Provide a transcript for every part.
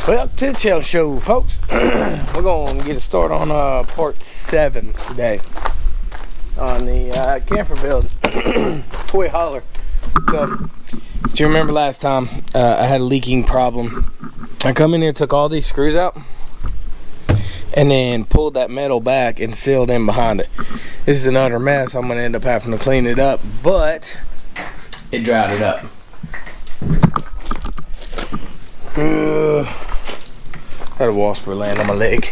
Well, to the Chell Show, folks. We're going to get a start on part 7 today on the camper build, toy hauler. So, do you remember last time I had a leaking problem? I come in here, took all these screws out, and then pulled that metal back and sealed in behind it. This is an utter mess. I'm going to end up having to clean it up, but it dried it up. Had a wasp land on my leg.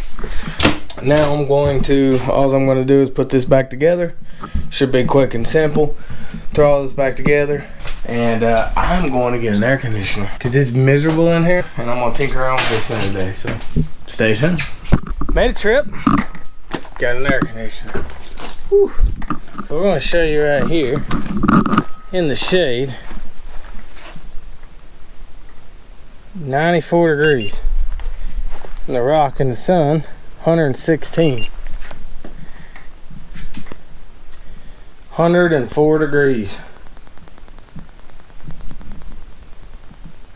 Now all I'm going to do is put this back together. Should be quick and simple. Throw all this back together, and I'm going to get an air conditioner because it's miserable in here, and I'm going to tinker around with this thing today. So stay tuned. Made a trip. Got an air conditioner. Whew. So we're going to show you right here in the shade. 94 degrees. And the rock in the sun, 116. 104 degrees.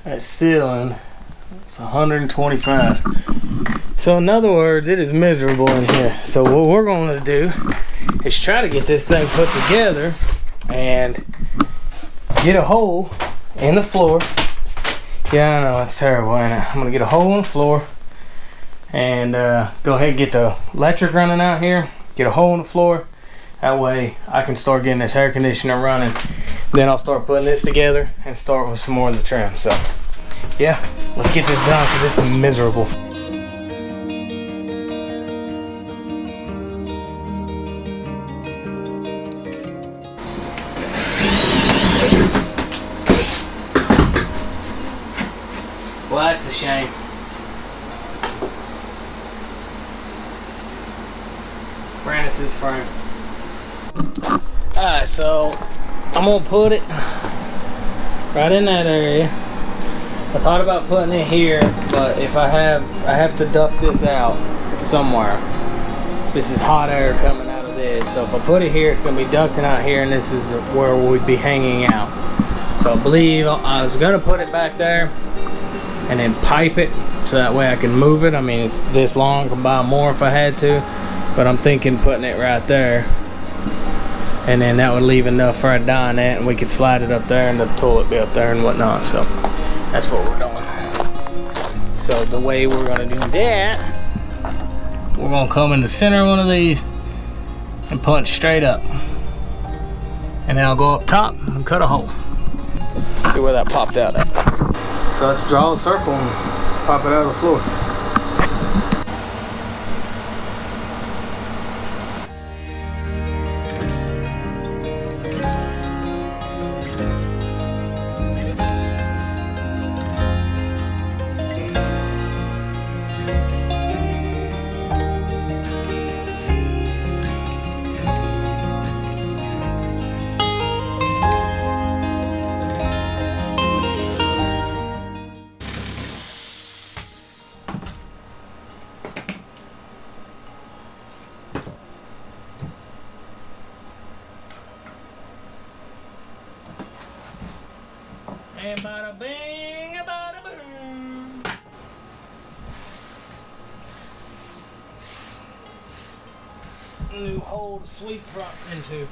That ceiling, it's 125. So in other words, it is miserable in here. So what we're going to do is try to get this thing put together and get a hole in the floor. Yeah, I know, it's terrible, ain't it? I'm going to get a hole in the floor and go ahead and get the electric running out here, get a hole in the floor. That way I can start getting this air conditioner running. Then I'll start putting this together and start with some more of the trim. So yeah, let's get this done because this is miserable. Well, that's a shame. Ran it to the frame. Alright, so I'm gonna put it right in that area. I thought about putting it here, but if I have to duct this out somewhere. This is hot air coming out of this. So if I put it here, it's gonna be ducting out here, and this is where we'd be hanging out. So I believe I was gonna put it back there and then pipe it so that way I can move it. I mean, it's this long, I can buy more if I had to, but I'm thinking putting it right there, and then that would leave enough for a dinette, and we could slide it up there and the toilet be up there and whatnot. So that's what we're doing. So the way we're gonna do that, we're gonna come in the center of one of these and punch straight up, and then I'll go up top and cut a hole. See where that popped out at. So let's draw a circle and pop it out of the floor. And bada bing, bada boom. New hole to sweep front into.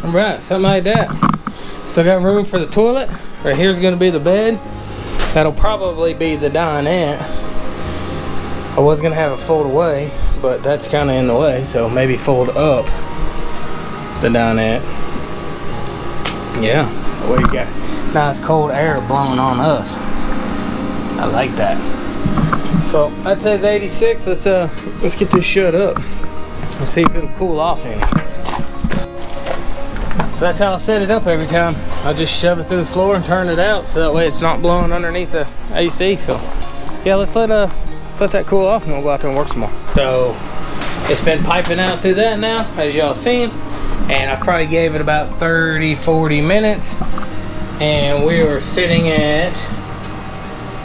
Alright, something like that. Still got room for the toilet. Right here's gonna be the bed. That'll probably be the dinette. I was gonna have it fold away, but that's kinda in the way, so maybe fold up the dinette. Yeah, we got nice cold air blowing on us. I like that. So that says 86. Let's get this shut up and see if it'll cool off any. So that's how I set it up every time. I just shove it through the floor and turn it out, so that way it's not blowing underneath the AC. So yeah, let's let that cool off and we'll go out there and work some more. So it's been piping out through that now, as y'all seen. And I probably gave it about 30-40 minutes, and we were sitting at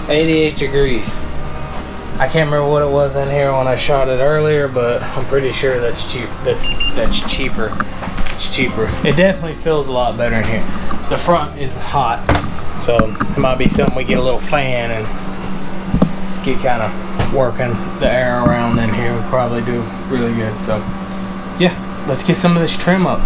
88 degrees. I can't remember what it was in here when I shot it earlier, but I'm pretty sure that's cheap. That's cheaper. It's cheaper. It definitely feels a lot better in here. The front is hot. So it might be something we get a little fan and get kind of working the air around in here. Would probably do really good. So yeah, let's get some of this trim up.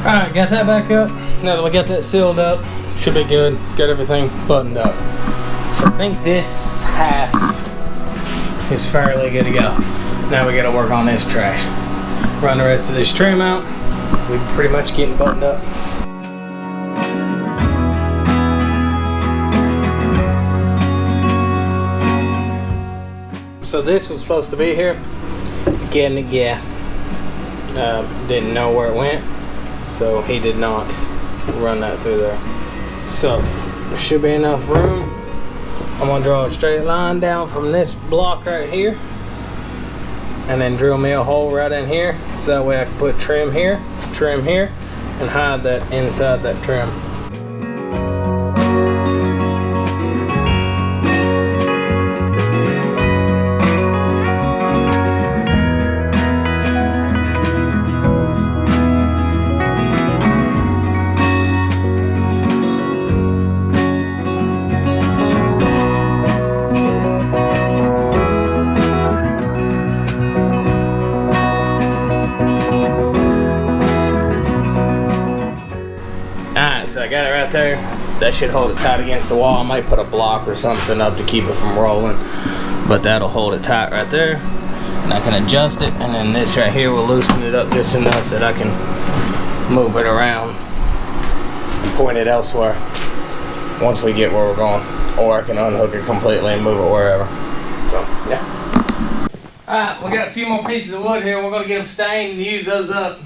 Alright, got that back up. Now that we got that sealed up, should be good. Got everything buttoned up. So I think this half is fairly good to go. Now we gotta work on this trash. Run the rest of this trim out. We're pretty much getting buttoned up. So this was supposed to be here. Again, yeah. Didn't know where it went. So he did not run that through there. So there should be enough room. I'm gonna draw a straight line down from this block right here and then drill me a hole right in here so that way I can put trim here, and hide that inside that trim. So I got it right there. That should hold it tight against the wall. I might put a block or something up to keep it from rolling, but that'll hold it tight right there. And I can adjust it, and then this right here will loosen it up just enough that I can move it around and point it elsewhere once we get where we're going. Or I can unhook it completely and move it wherever. So, yeah. Alright, we got a few more pieces of wood here. We're gonna get them stained and use those up.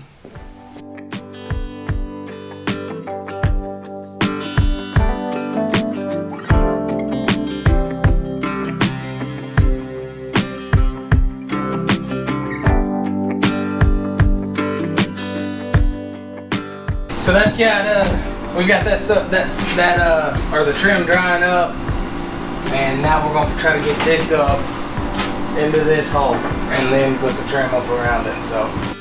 So that's got, we've got that stuff, or the trim drying up, and now we're gonna try to get this up into this hole, and then put the trim up around it, so.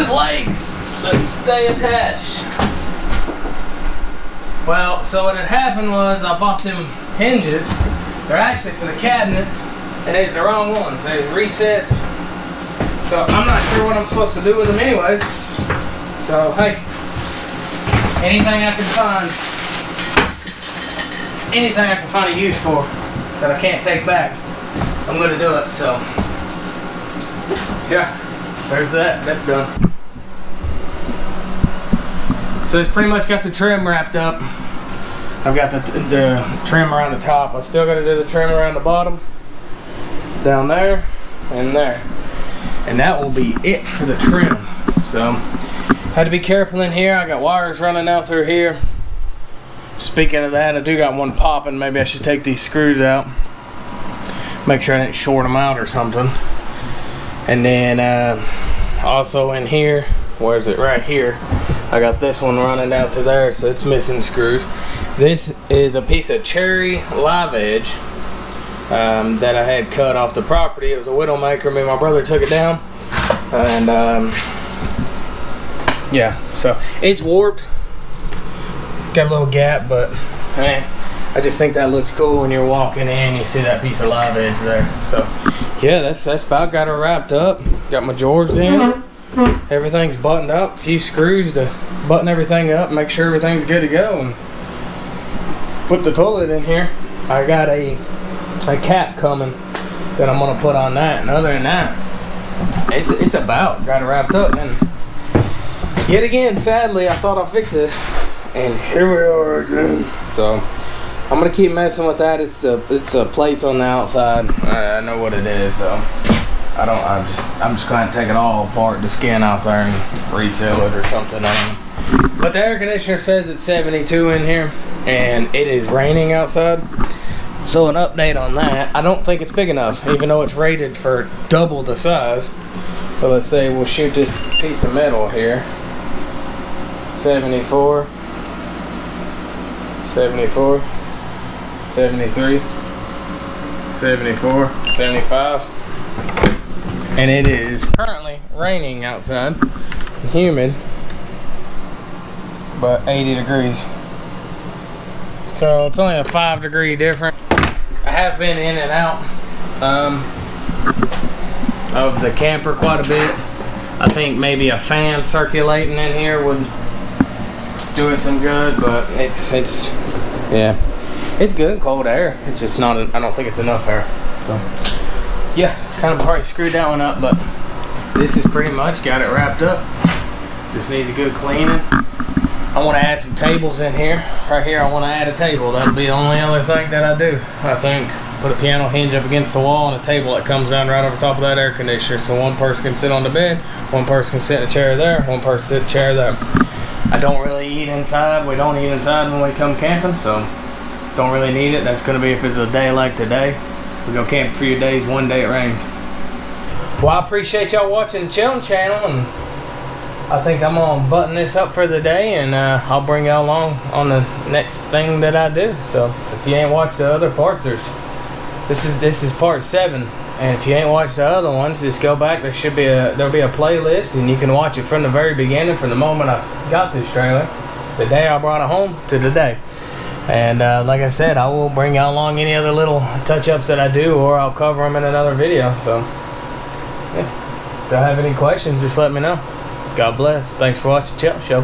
with legs that stay attached. Well, so what had happened was I bought them hinges. They're actually for the cabinets, and it's the wrong ones. They're recessed. So I'm not sure what I'm supposed to do with them anyways. So hey, anything I can find a use for that I can't take back, I'm gonna do it. So yeah, there's that. That's done. So it's pretty much got the trim wrapped up. I've got the trim around the top. I still got to do the trim around the bottom, down there, and there. And that will be it for the trim. So, had to be careful in here. I got wires running out through here. Speaking of that, I do got one popping. Maybe I should take these screws out. Make sure I didn't short them out or something. And then also in here, where is it? Right here. I got this one running down to there, so it's missing screws. This is a piece of cherry live edge that I had cut off the property. It was a Widowmaker. Me and my brother took it down, and yeah, so it's warped. Got a little gap, but man, I just think that looks cool when you're walking in. You see that piece of live edge there. So yeah, that's about got her wrapped up. Got my drawers in. Everything's buttoned up, a few screws to button everything up, make sure everything's good to go, and put the toilet in here. I got a cap coming that I'm gonna put on that, and other than that, it's about got it wrapped up. And yet again, sadly, I thought I'd fix this, and here we are again. So I'm gonna keep messing with that. It's the plates on the outside. I know what it is, so I'm just going to take it all apart, the skin out there, and resell it or something. But the air conditioner says it's 72 in here, and it is raining outside. So an update on that. I don't think it's big enough, even though it's rated for double the size. So let's say we'll shoot this piece of metal here. 74, 74, 73, 74, 75. And it is currently raining outside, humid, but 80 degrees. So it's only a 5-degree difference. I have been in and out of the camper quite a bit. I think maybe a fan circulating in here would do it some good, but it's yeah, it's good cold air. It's just not. I don't think it's enough air. So yeah, kind of probably screwed that one up, but this is pretty much got it wrapped up. Just needs a good cleaning. I want to add some tables in here. Right here, I want to add a table. That'll be the only other thing that I do. I think put a piano hinge up against the wall and a table that comes down right over top of that air conditioner, so one person can sit on the bed, one person can sit in a chair there, one person sit in a chair there. I don't really eat inside. We don't eat inside when we come camping, so don't really need it. That's going to be if it's a day like today. We go camp for a few days, one day it rains. Well, I appreciate y'all watching the Chilton channel, and I think I'm gonna button this up for the day, and I'll bring y'all along on the next thing that I do. So if you ain't watched the other parts, this is part 7, and if you ain't watched the other ones, just go back. There'll be a playlist, and you can watch it from the very beginning, from the moment I got this trailer, the day I brought it home to today. And like I said, I will bring y'all along any other little touch-ups that I do, or I'll cover them in another video. So yeah, if y'all have any questions, just let me know. God bless. Thanks for watching Chilton Show.